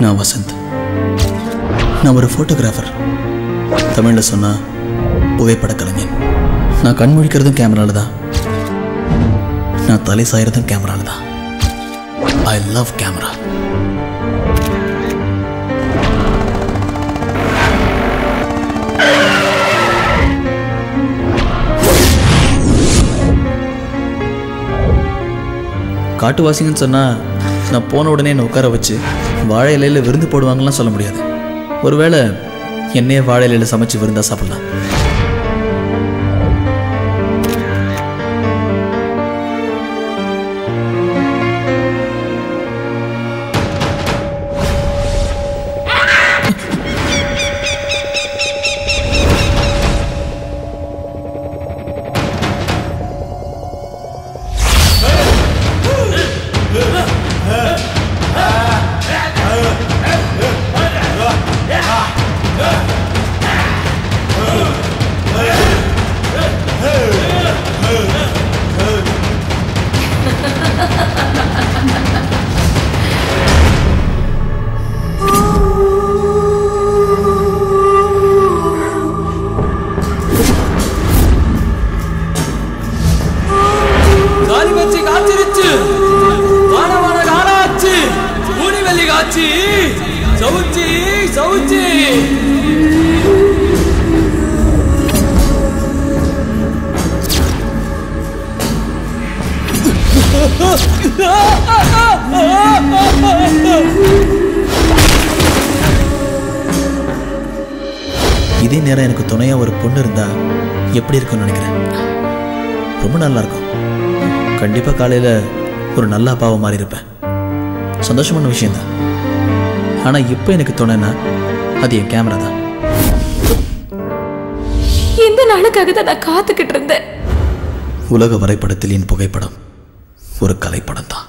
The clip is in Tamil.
நான் வசந்த். நான் ஒரு ஃபோட்டோகிராஃபர். தமிழில் சொன்னால் புகைப்பட கலைஞன். நான் கண் முழிக்கிறதும் கேமராவில் தான், நான் தலை சாயறதும் கேமராவில் தான். I love camera. காட்டுவாசிங்கன்னு சொன்னால் நான் போன உடனே என்னை உட்கார வச்சு வாழை இலையில் விருந்து போடுவாங்கலாம் சொல்ல முடியாது. ஒருவேளை என்னையே வாழை இலையில் சமைச்சு விருந்தா சாப்பிடலாம். இதே நேரம் எனக்கு துணையா ஒரு பொண்ணு இருந்தா எப்படி இருக்கும்னு நினைக்கிறேன். ரொம்ப நல்லா இருக்கும். கண்டிப்பா காலையில ஒரு நல்ல அப்பாவை மாறி இருப்பேன். சந்தோஷமான விஷயம்தான். ஆனா இப்ப எனக்கு துணைனா அது என் கேமரா தான். இந்த நாளுக்காக தான் நான் காத்துக்கிட்டு இருந்தேன். உலக வரைபடத்தில் என் புகைப்படம் ஒரு கலைப்படம் தான்.